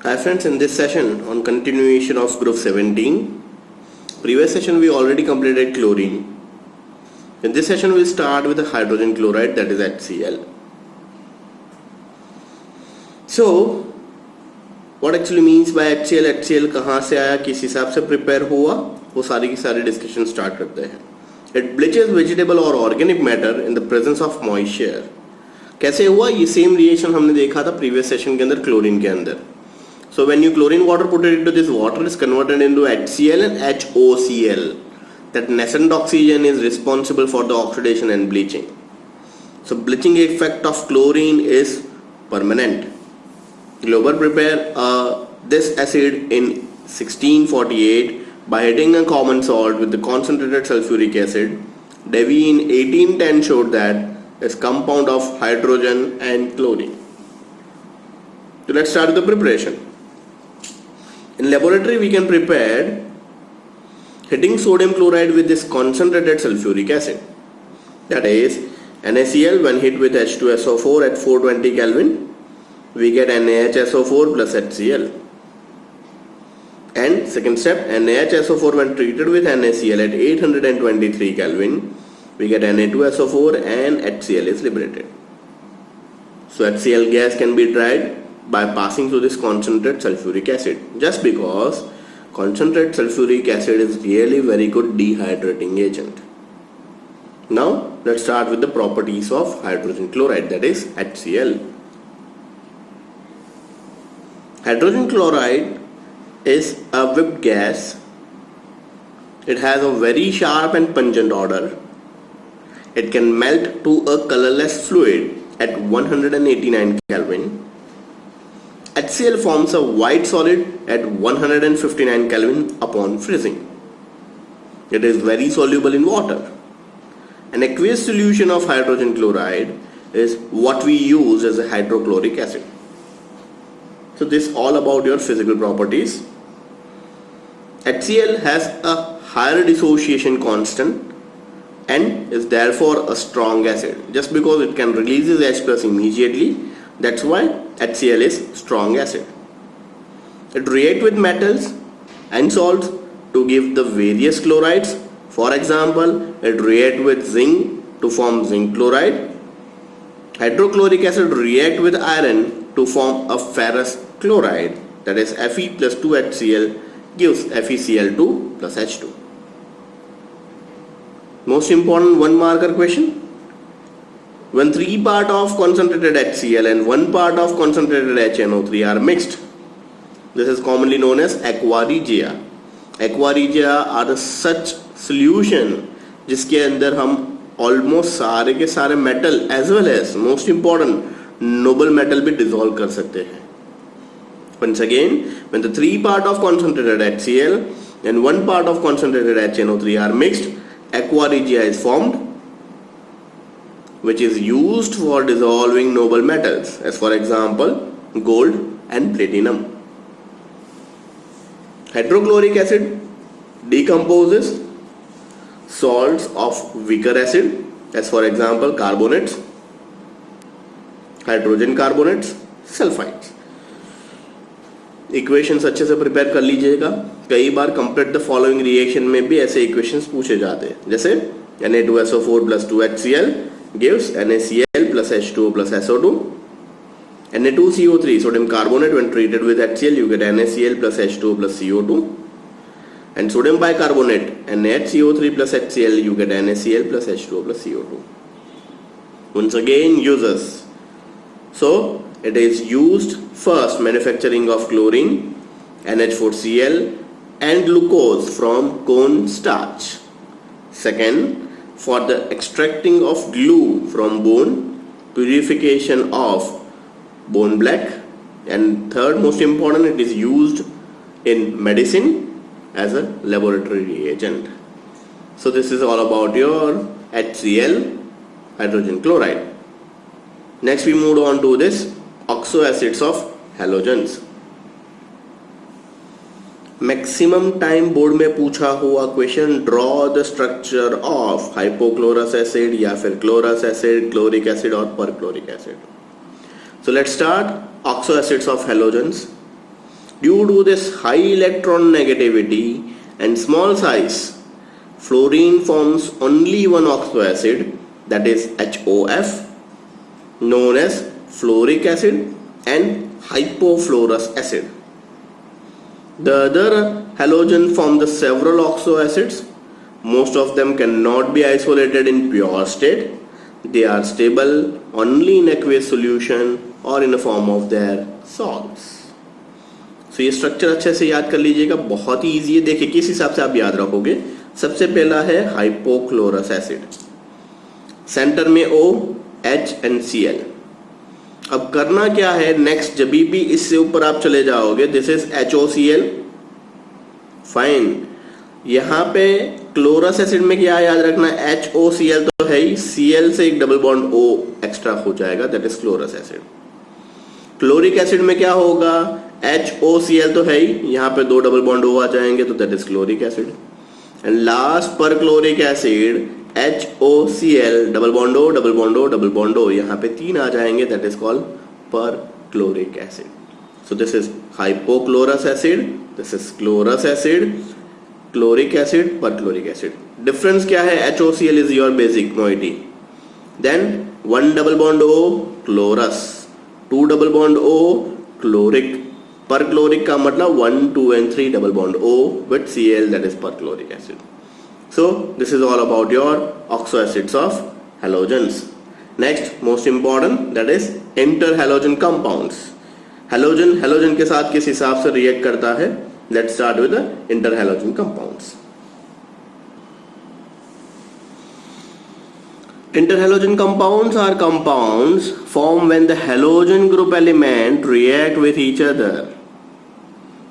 Hi friends, in this session on continuation of group 17, previous session we already completed chlorine. In this session we start with the hydrogen chloride, that is HCl. So what actually means by HCl? HCl कहाँ से आया, किस हिसाब से prepare हुआ, वो सारी की सारी डिस्कशन स्टार्ट करते हैं. It bleaches vegetable or organic matter in the presence of moisture. कैसे हुआ? ये सेम रिएक्शन हमने देखा था प्रीवियस सेशन के अंदर क्लोरीन के अंदर. So when you chlorine water put it into this water is converted into HCl and HOCl. That nascent oxygen is responsible for the oxidation and bleaching. So bleaching effect of chlorine is permanent. Glauber prepared this acid in 1648 by heating a common salt with the concentrated sulfuric acid. Davy in 1810 showed that it's compound of hydrogen and chlorine. So let's start the preparation. In laboratory we can prepare heating sodium chloride with this concentrated sulfuric acid. That is NaCl when hit with H2SO4 at 420 Kelvin, we get NaHSO4 plus HCl. And second step, NaHSO4 when treated with NaCl at 823 Kelvin, we get Na2SO4 and HCl is liberated. So HCl gas can be dried by passing through this concentrated sulfuric acid, just because concentrated sulfuric acid is really very good dehydrating agent. Now let's start with the properties of hydrogen chloride, that is HCl. Hydrogen chloride is a whipped gas. It has a very sharp and pungent odor. It can melt to a colorless fluid at 189 Kelvin. HCl forms a white solid at 159 Kelvin upon freezing. It is very soluble in water. An aqueous solution of hydrogen chloride is what we use as a hydrochloric acid. So this is all about your physical properties. HCl has a higher dissociation constant and is therefore a strong acid. Just because it can release H plus immediately, that's why HCl is strong acid. It reacts with metals and salts to give the various chlorides. For example, it reacts with zinc to form zinc chloride. Hydrochloric acid reacts with iron to form a ferrous chloride, that is Fe plus 2HCl gives FeCl2 plus H2. Most important one marker question. When 3 parts of concentrated HCl and 1 part of concentrated HNO3 are mixed, this is commonly known as aqua regia. Aqua regia are the such solution जिसके अंदर हम almost सारे के सारे metal as well as most important noble metal भी dissolve कर सकते हैं. Once again, when the 3 parts of concentrated HCl and 1 part of concentrated HNO3 are mixed, aqua regia is formed, which is used for dissolving noble metals, as for example gold and platinum. Hydrochloric acid decomposes salts of weaker acid, as for example carbonates, hydrogen carbonates, sulfides. Equations अच्छे से prepare कर लीजिएगा. कई बार complete the following reaction में भी ऐसे equations पूछे जाते हैं, जैसे Na2SO4 plus 2HCl gives NaCl plus H2O plus SO2. Na2CO3 sodium carbonate when treated with HCl you get NaCl plus H2O plus CO2. And sodium bicarbonate NaHCO3 plus HCl you get NaCl plus H2O plus CO2. Once again uses. So it is used first manufacturing of chlorine, NH4Cl and glucose from corn starch. Second, for the extracting of glue from bone, purification of bone black. And third most important, it is used in medicine as a laboratory reagent. So this is all about your HCl, hydrogen chloride. Next we move on to this oxo acids of halogens. Maximum time board में पूछा हुआ question, draw the structure of hypochlorous acid या फिर chlorous acid, chloric acid और perchloric acid. So let's start oxo acids of halogens. Due to this high electron negativity and small size, fluorine forms only one oxo acid, that is HOF, known as fluoric acid and hypofluorous acid. The other halogen form the several oxo acids. Most of them cannot be isolated in pure state. They are stable only in aqueous solution or in the form of their salts. So ये structure अच्छे से याद कर लीजिएगा, बहुत ही easy है. देखिए किस हिसाब से आप याद रखोगे. सबसे पहला है हाइपोक्लोरस एसिड, सेंटर में O, H एंड Cl. अब करना क्या है नेक्स्ट, जब भी इससे ऊपर आप चले जाओगे, दिस इज HOCl, फाइन. यहाँ पे क्लोरस एसिड में क्या याद रखना, HOCl तो है ही, Cl से एक डबल बॉन्ड O एक्स्ट्रा हो जाएगा, that is chlorous acid. Chloric acid में क्या होगा, HOCl तो है ही, यहाँ पे 2 डबल बॉन्ड O आ जाएंगे, तो that is chloric acid. And last perchloric acid HOCl, double bond O, double bond O, double bond O, यहाँ पे 3 आ जाएंगे, that is called perchloric acid. So this is hypochlorous acid, this is chlorous acid, chloric acid, perchloric acid. Difference क्या है, HOCl is your basic moiety, then 1 double bond O chlorous, 2 double bond O chloric, perchloric का मतलब 1, 2 and 3 double bond O with Cl, that is per chloric acid. So this is all about your oxo acids of halogens. Next most important, that is interhalogen compounds. Halogen के साथ किस हिसाब से react करता है. Let's start with the interhalogen compounds. Interhalogen compounds are compounds formed when the halogen group element react with each other.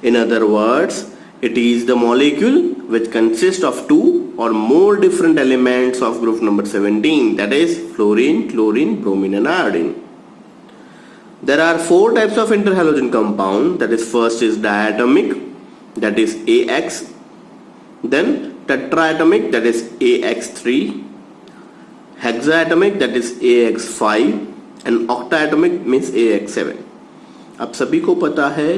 In other words, it is the molecule which consists of 2 or more different elements of group number 17, that is fluorine, chlorine, bromine and iodine. There are 4 types of interhalogen compound, that is first is diatomic, that is AX, then tetraatomic, that is AX3, hexaatomic, that is AX5 and octaatomic means AX7. अब सभी को पता है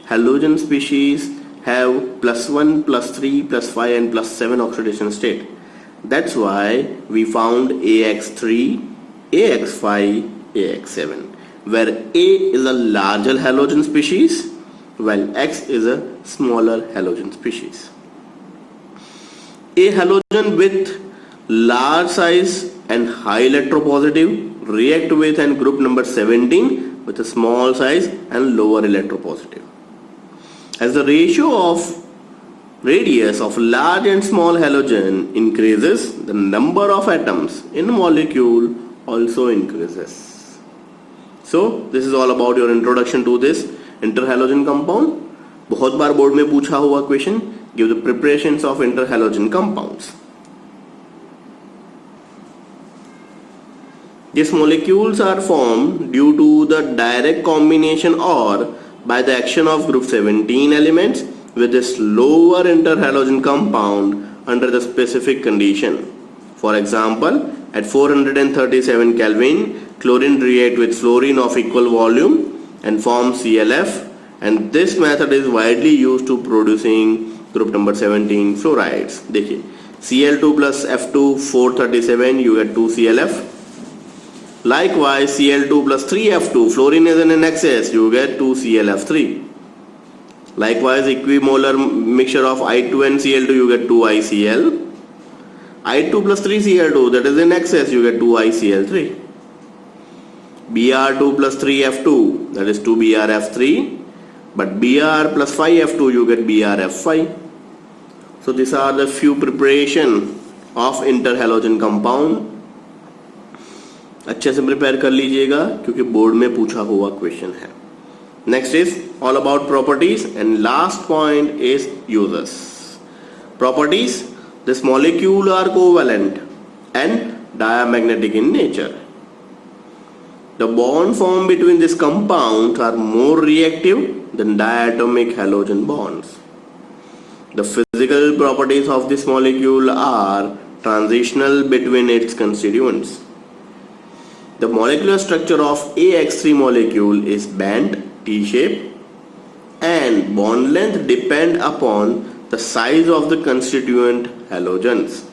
halogen species have +1, +3, +5 and +7 oxidation state. That's why we found AX3, AX5, AX7, where A is a larger halogen species while X is a smaller halogen species. A halogen with large size and high electropositive react with and group number 17 with a small size and lower electropositive. As the ratio of radius of large and small halogen increases, the number of atoms in a molecule also increases. So this is all about your introduction to this interhalogen compound. बहुत बार board में पूछा हुआ question, give the preparations of interhalogen compounds. These molecules are formed due to the direct combination or by the action of group 17 elements with this lower interhalogen compound under the specific condition. For example, at 437 Kelvin, chlorine react with fluorine of equal volume and form ClF, and this method is widely used to producing group number 17 fluorides. देखिए Cl2 plus F2 437, you get 2 ClF. Likewise, Cl2 plus 3F2, fluorine is in excess, you get 2 ClF3. Likewise, equimolar mixture of I2 and Cl2, you get 2 ICl. I2 plus 3Cl2, that is in excess, you get 2 ICl3. Br2 plus 3F2, that is 2 BrF3. But Br plus 5F2, you get BrF5. So these are the few preparation of interhalogen compound. अच्छे से prepare कर लीजिएगा क्योंकि board में पूछा हुआ question है. Next is all about properties and last point is uses. Properties, this molecule are covalent and diamagnetic in nature. The bond formed between these compounds are more reactive than diatomic halogen bonds. The physical properties of this molecule are transitional between its constituents. The molecular structure of AX3 molecule is bent T-shape and and bond length depend upon the size of the constituent halogens.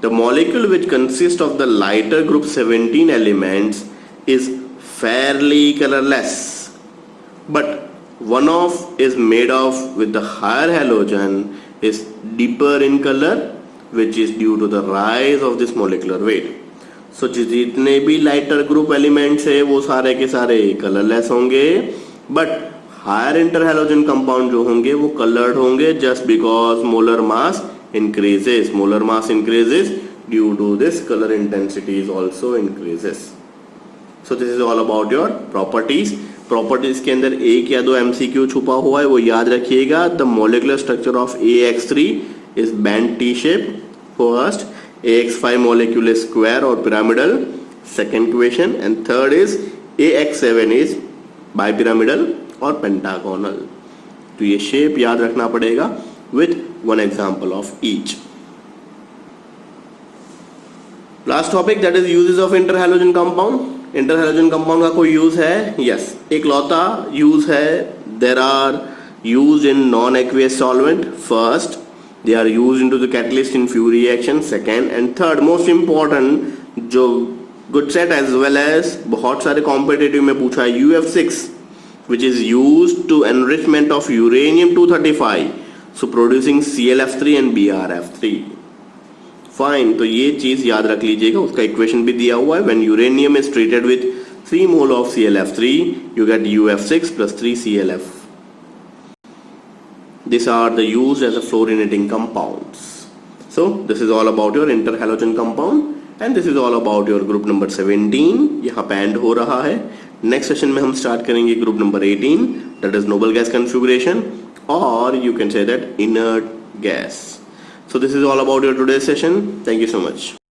The molecule which consists of the lighter group 17 elements is fairly colorless, but one of is made of with the higher halogen is deeper in color, which is due to the rise of this molecular weight. So जितने भी lighter group elements है वो सारे के सारे colorless होंगे, but higher interhalogen compound जो होंगे वो colored होंगे just because molar mass increases. Molar mass increases due to this color intensity is also increases. So this is all about your properties. Properties के अंदर एक या दो एमसीक्यू छुपा हुआ है, वो याद रखिएगा. The molecular structure of AX3 is band T shape. First, AX5 molecule is square or pyramidal. Second question. And third is AX7 is bipyramidal or pentagonal. तो ये शेप याद रखना पड़ेगा with one example of each. Last topic, that is uses of interhalogen compound. Interhalogen compound का कोई use है? Yes, एक लौता यूज है. There are use in non aqueous solvent. First, they are use in to the catalyst in few reaction. Second and third most important, जो GUJCET as well as बहुत सारे competitive में पूछा है, UF6 which is use to enrichment of uranium 235, so producing ClF3 and BrF3. Fine, तो ये चीज याद रख लीजिएगा. उसका इक्वेशन भी दिया हुआ है. When uranium is treated with 3 mole of ClF3, you get UF6 plus 3 ClF. These are the used as a fluorinating compounds. So this is all about your interhalogen compound and this is all about your group number 17. यहाँ पे and हो रहा है. Next session में हम start करेंगे group number 18, that is noble gas configuration, or you can say that inert gas. So this is all about your today's session. Thank you so much.